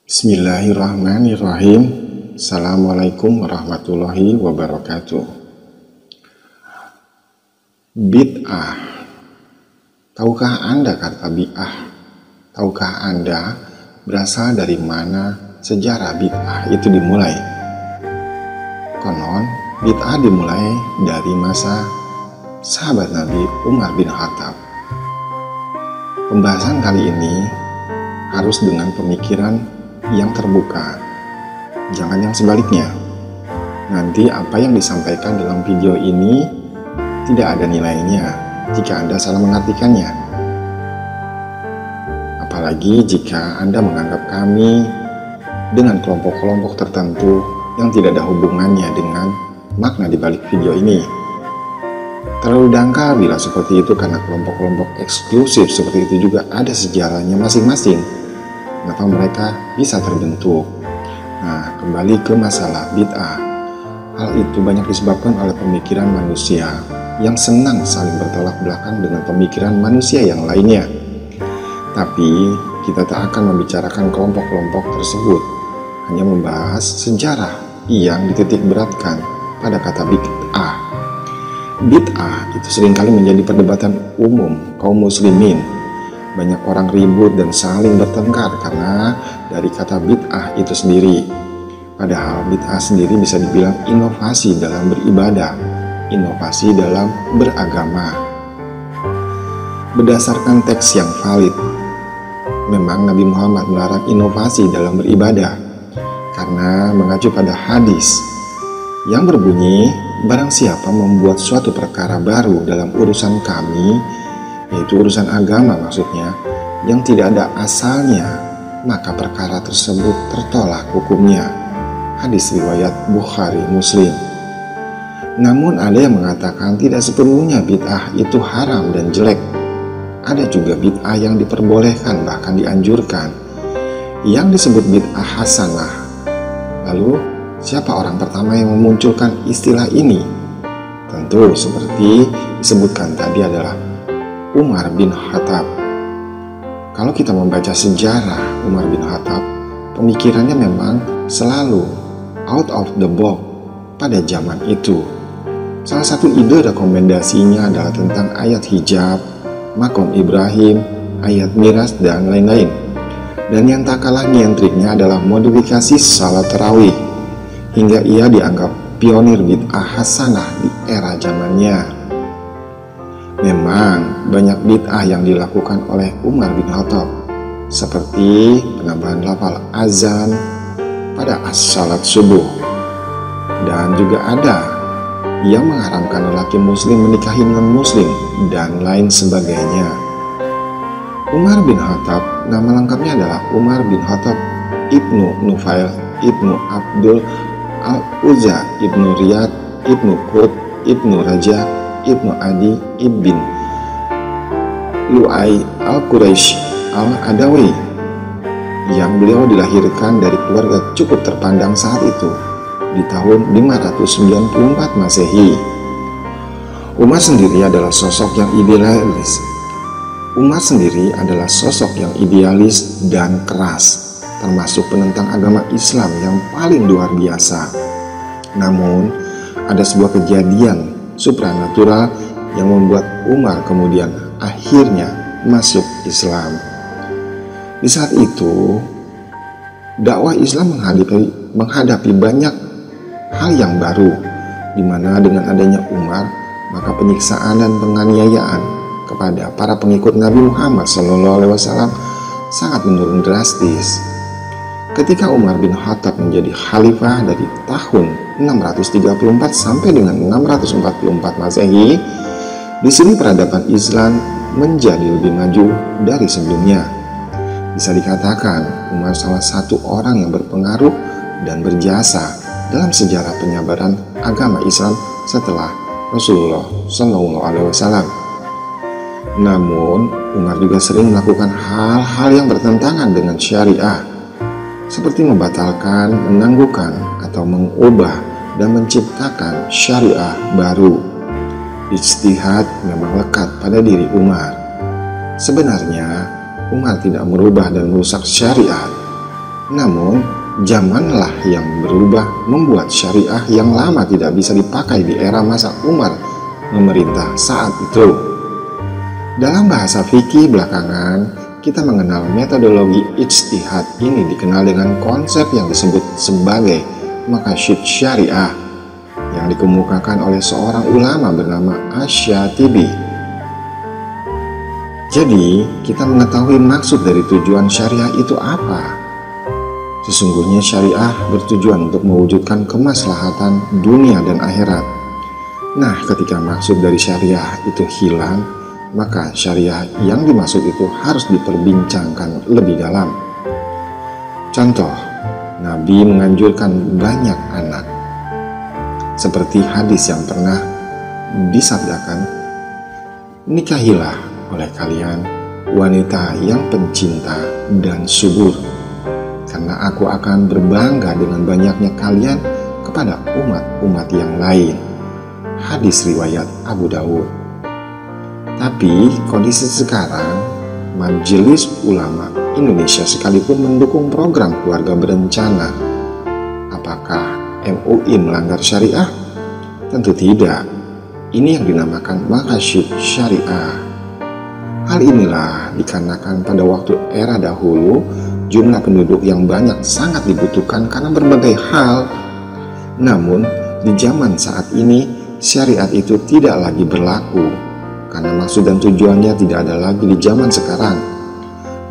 Bismillahirrahmanirrahim. Assalamualaikum warahmatullahi wabarakatuh. Bid'ah. Tahukah Anda kata bid'ah? Tahukah Anda berasal dari mana sejarah bid'ah itu dimulai? Konon, bid'ah dimulai dari masa sahabat Nabi Umar bin Khattab. Pembahasan kali ini harus dengan pemikiran yang terbuka, jangan yang sebaliknya. Nanti apa yang disampaikan dalam video ini tidak ada nilainya jika Anda salah mengartikannya. Apalagi jika Anda menganggap kami dengan kelompok-kelompok tertentu yang tidak ada hubungannya dengan makna di balik video ini. Terlalu dangkal bila seperti itu, karena kelompok-kelompok eksklusif seperti itu juga ada sejarahnya masing-masing. Kenapa mereka bisa terbentuk? Nah, kembali ke masalah bid'ah. Hal itu banyak disebabkan oleh pemikiran manusia yang senang saling bertolak belakang dengan pemikiran manusia yang lainnya. Tapi, kita tak akan membicarakan kelompok-kelompok tersebut, hanya membahas sejarah yang dititik beratkan pada kata bid'ah. Bid'ah itu seringkali menjadi perdebatan umum kaum muslimin. Banyak orang ribut dan saling bertengkar karena dari kata bid'ah itu sendiri. Padahal bid'ah sendiri bisa dibilang inovasi dalam beribadah, inovasi dalam beragama. Berdasarkan teks yang valid, memang Nabi Muhammad melarang inovasi dalam beribadah karena mengacu pada hadis yang berbunyi, barang siapa membuat suatu perkara baru dalam urusan kami, yaitu urusan agama maksudnya, yang tidak ada asalnya, maka perkara tersebut tertolak hukumnya. Hadis riwayat Bukhari Muslim. Namun ada yang mengatakan tidak sepenuhnya bid'ah itu haram dan jelek. Ada juga bid'ah yang diperbolehkan, bahkan dianjurkan, yang disebut bid'ah hasanah. Lalu siapa orang pertama yang memunculkan istilah ini? Tentu seperti disebutkan tadi adalah Umar bin Khattab. Kalau kita membaca sejarah Umar bin Khattab, pemikirannya memang selalu out of the box pada zaman itu. Salah satu ide rekomendasinya adalah tentang ayat hijab, makom Ibrahim, ayat miras, dan lain-lain. Dan yang tak kalah nyentriknya adalah modifikasi salat tarawih, hingga ia dianggap pionir bid'ah hasanah di era zamannya. Memang banyak bid'ah yang dilakukan oleh Umar bin Khattab, seperti penambahan lafal azan pada salat subuh, dan juga ada yang mengharamkan lelaki muslim menikahi non-muslim dan lain sebagainya. Umar bin Khattab, nama lengkapnya adalah Umar bin Khattab Ibnu Nufail Ibnu Abdul Al-Uzza Ibnu Riyad Ibnu Qut Ibnu Raja Ibnu Adi Ibn Lu'ay Al-Quraisy Al-Adawi, yang beliau dilahirkan dari keluarga cukup terpandang saat itu di tahun 594 Masehi. Umar sendiri adalah sosok yang idealis dan keras, termasuk penentang agama Islam yang paling luar biasa. Namun, ada sebuah kejadian supranatural yang membuat Umar kemudian akhirnya masuk Islam. Di saat itu, dakwah Islam menghadapi banyak hal yang baru, di mana dengan adanya Umar, maka penyiksaan dan penganiayaan kepada para pengikut Nabi Muhammad SAW sangat menurun drastis. Ketika Umar bin Khattab menjadi khalifah dari tahun 634 sampai dengan 644 Masehi, di sini peradaban Islam menjadi lebih maju dari sebelumnya. Bisa dikatakan Umar salah satu orang yang berpengaruh dan berjasa dalam sejarah penyebaran agama Islam setelah Rasulullah SAW. Namun, Umar juga sering melakukan hal-hal yang bertentangan dengan syariah, seperti membatalkan, menangguhkan, atau mengubah dan menciptakan syariah baru. Ijtihad memang lekat pada diri Umar. Sebenarnya, Umar tidak merubah dan merusak syariat, Namun, zamanlah yang berubah membuat syariah yang lama tidak bisa dipakai di era masa Umar memerintah saat itu. Dalam bahasa fikih belakangan, kita mengenal metodologi ijtihad ini dikenal dengan konsep yang disebut sebagai maqasid syariah yang dikemukakan oleh seorang ulama bernama Asy-Syatibi. Jadi, kita mengetahui maksud dari tujuan syariah itu apa. Sesungguhnya syariah bertujuan untuk mewujudkan kemaslahatan dunia dan akhirat. Nah, ketika maksud dari syariah itu hilang, maka syariah yang dimaksud itu harus diperbincangkan lebih dalam. Contoh, Nabi menganjurkan banyak anak. Seperti hadis yang pernah disabdakan, "Nikahilah oleh kalian wanita yang pencinta dan subur, karena aku akan berbangga dengan banyaknya kalian kepada umat-umat yang lain." Hadis riwayat Abu Dawud. Tapi kondisi sekarang, Majelis Ulama Indonesia sekalipun mendukung program keluarga berencana. Apakah MUI melanggar syariah? Tentu tidak. Ini yang dinamakan maqasid syariah. Hal inilah dikarenakan pada waktu era dahulu, jumlah penduduk yang banyak sangat dibutuhkan karena berbagai hal. Namun, di zaman saat ini, syariat itu tidak lagi berlaku, karena maksud dan tujuannya tidak ada lagi di zaman sekarang.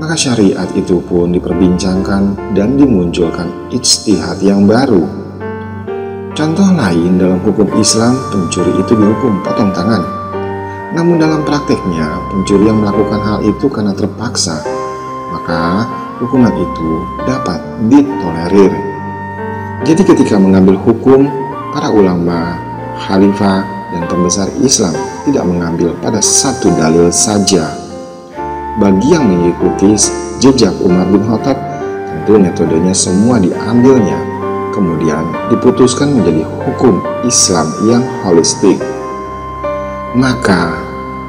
Maka syariat itu pun diperbincangkan dan dimunculkan ijtihad yang baru. Contoh lain dalam hukum Islam, pencuri itu dihukum potong tangan. Namun dalam prakteknya, pencuri yang melakukan hal itu karena terpaksa, maka hukuman itu dapat ditolerir. Jadi ketika mengambil hukum, para ulama, khalifah, dan pembesar Islam tidak mengambil pada satu dalil saja. Bagi yang mengikuti jejak Umar bin Khattab, tentu metodenya semua diambilnya, kemudian diputuskan menjadi hukum Islam yang holistik. Maka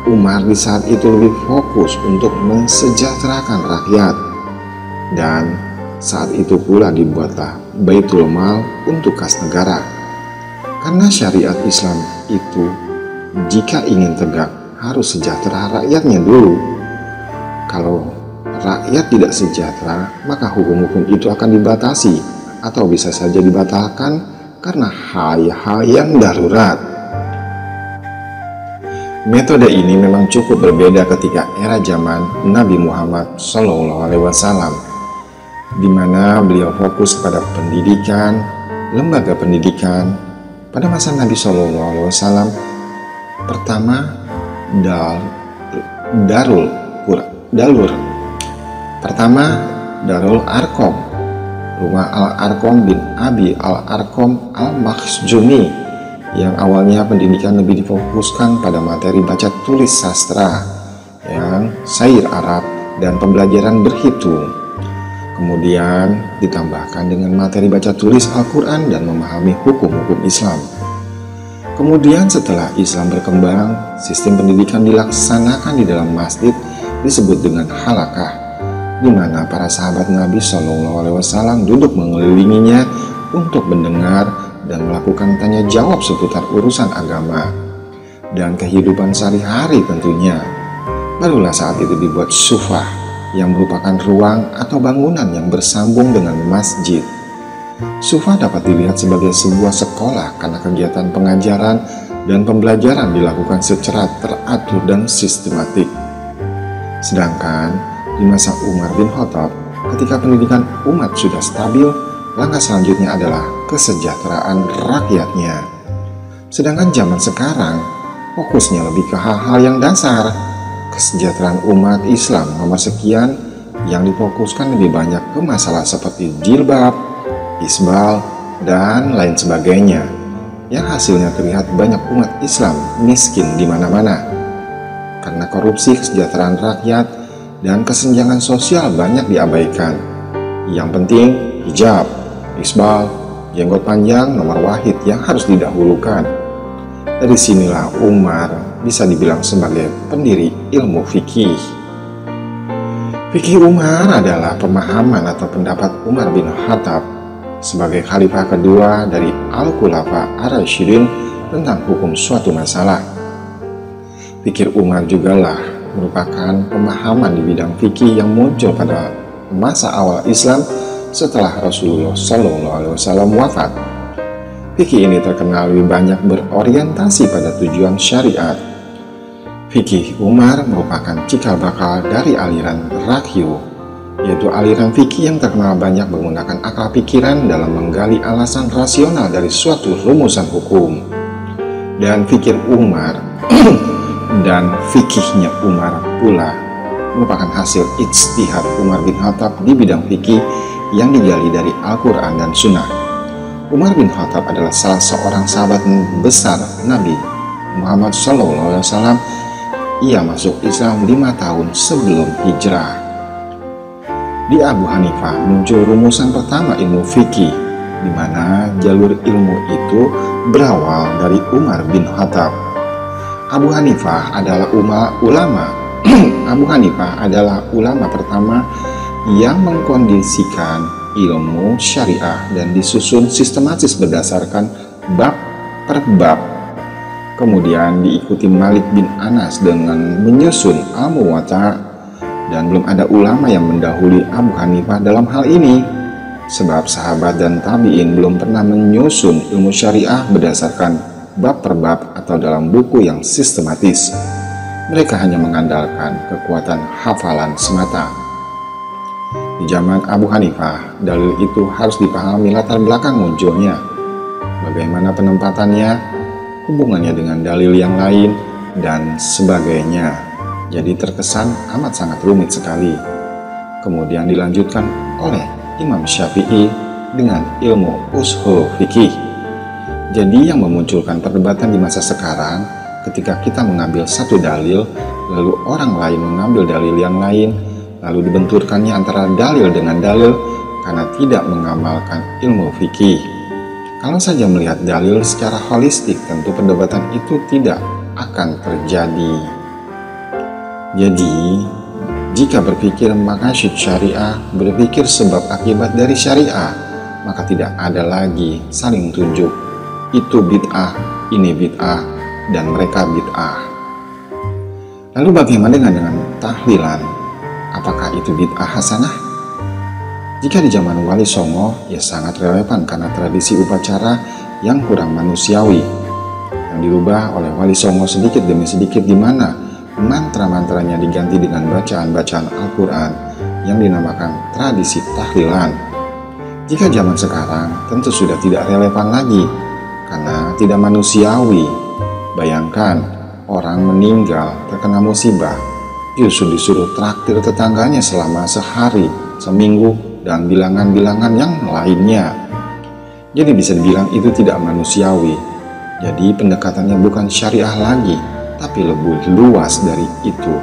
Umar di saat itu lebih fokus untuk mensejahterakan rakyat, dan saat itu pula dibuatlah Baitul Mal untuk kas negara. Karena syariat Islam itu jika ingin tegak harus sejahtera rakyatnya dulu. Kalau rakyat tidak sejahtera, maka hukum-hukum itu akan dibatasi atau bisa saja dibatalkan karena hal-hal yang darurat. Metode ini memang cukup berbeda ketika era zaman Nabi Muhammad SAW, di mana beliau fokus pada pendidikan, lembaga pendidikan. Pada masa Nabi SAW, pertama Darul Arqam, rumah Al-Arqam bin Abi Al-Arqam Al-Makhzumi, yang awalnya pendidikan lebih difokuskan pada materi baca tulis sastra, yang syair Arab, dan pembelajaran berhitung. Kemudian ditambahkan dengan materi baca tulis Al-Quran dan memahami hukum-hukum Islam. Kemudian setelah Islam berkembang, sistem pendidikan dilaksanakan di dalam masjid disebut dengan halakah, di mana para sahabat Nabi SAW duduk mengelilinginya untuk mendengar dan melakukan tanya jawab seputar urusan agama dan kehidupan sehari-hari tentunya. Barulah saat itu dibuat sufah, yang merupakan ruang atau bangunan yang bersambung dengan masjid. Sufah dapat dilihat sebagai sebuah sekolah karena kegiatan pengajaran dan pembelajaran dilakukan secara teratur dan sistematik. Sedangkan di masa Umar bin Khattab, ketika pendidikan umat sudah stabil, langkah selanjutnya adalah kesejahteraan rakyatnya. Sedangkan zaman sekarang, fokusnya lebih ke hal-hal yang dasar. Kesejahteraan umat Islam nomor sekian yang difokuskan lebih banyak ke masalah seperti jilbab, isbal, dan lain sebagainya, yang hasilnya terlihat banyak umat Islam miskin di mana-mana. Karena korupsi kesejahteraan rakyat dan kesenjangan sosial banyak diabaikan. Yang penting hijab, isbal, jenggot panjang nomor wahid yang harus didahulukan. Dari sinilah Umar bisa dibilang sebagai pendiri ilmu fikih. Fikih Umar adalah pemahaman atau pendapat Umar bin Khattab sebagai khalifah kedua dari Al-Khulafa Ar-Rasyidin tentang hukum suatu masalah. Fikih Umar jugalah merupakan pemahaman di bidang fikih yang muncul pada masa awal Islam setelah Rasulullah SAW wafat. Fikih ini terkenal lebih banyak berorientasi pada tujuan syariat. Fikih Umar merupakan cikal bakal dari aliran Rakyu, yaitu aliran fikih yang terkenal banyak menggunakan akal pikiran dalam menggali alasan rasional dari suatu rumusan hukum. Dan fikih Umar dan fikihnya Umar pula merupakan hasil ijtihad Umar bin Khattab di bidang fikih yang digali dari Al-Quran dan Sunnah. Umar bin Khattab adalah salah seorang sahabat besar Nabi Muhammad SAW. Ia masuk Islam 5 tahun sebelum hijrah. Di Abu Hanifah muncul rumusan pertama ilmu fikih, di mana jalur ilmu itu berawal dari Umar bin Khattab. Abu Hanifah adalah Abu Hanifah adalah ulama pertama yang mengkondisikan ilmu syariah dan disusun sistematis berdasarkan bab per bab. Kemudian diikuti Malik bin Anas dengan menyusun Al-Muwatta, dan belum ada ulama yang mendahului Abu Hanifah dalam hal ini, sebab sahabat dan tabi'in belum pernah menyusun ilmu syariah berdasarkan bab per bab atau dalam buku yang sistematis. Mereka hanya mengandalkan kekuatan hafalan semata. Di zaman Abu Hanifah, dalil itu harus dipahami latar belakang munculnya, bagaimana penempatannya, hubungannya dengan dalil yang lain, dan sebagainya. Jadi terkesan amat sangat rumit sekali. Kemudian dilanjutkan oleh Imam Syafi'i dengan ilmu ushul fikih. Jadi yang memunculkan perdebatan di masa sekarang ketika kita mengambil satu dalil, lalu orang lain mengambil dalil yang lain, lalu dibenturkannya antara dalil dengan dalil karena tidak mengamalkan ilmu fikih. Kalau saja melihat dalil secara holistik, tentu perdebatan itu tidak akan terjadi. Jadi, jika berpikir maqasid syariah, berpikir sebab akibat dari syariah, maka tidak ada lagi saling tunjuk. Itu bid'ah, ini bid'ah, dan mereka bid'ah. Lalu bagaimana dengan tahlilan? Apakah itu bid'ah hasanah? Jika di zaman Wali Songo, ya sangat relevan karena tradisi upacara yang kurang manusiawi, yang dirubah oleh Wali Songo sedikit demi sedikit, di mana mantra-mantranya diganti dengan bacaan-bacaan Al-Quran yang dinamakan tradisi tahlilan. Jika zaman sekarang, tentu sudah tidak relevan lagi, karena tidak manusiawi. Bayangkan, orang meninggal terkena musibah, justru disuruh traktir tetangganya selama sehari, seminggu, dan bilangan-bilangan yang lainnya. Jadi bisa dibilang itu tidak manusiawi. Jadi pendekatannya bukan syariah lagi, tapi lebih luas dari itu,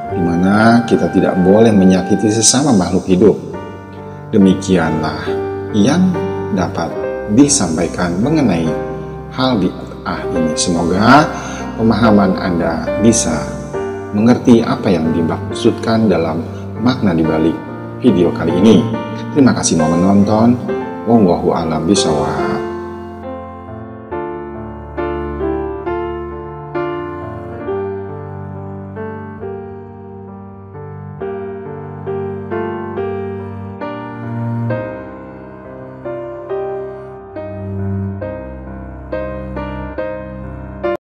dimana kita tidak boleh menyakiti sesama makhluk hidup. Demikianlah yang dapat disampaikan mengenai hal bid'ah ini. Semoga pemahaman Anda bisa mengerti apa yang dimaksudkan dalam makna dibalik video kali ini. Terima kasih telah menonton. Wallahu a'lam bishawab.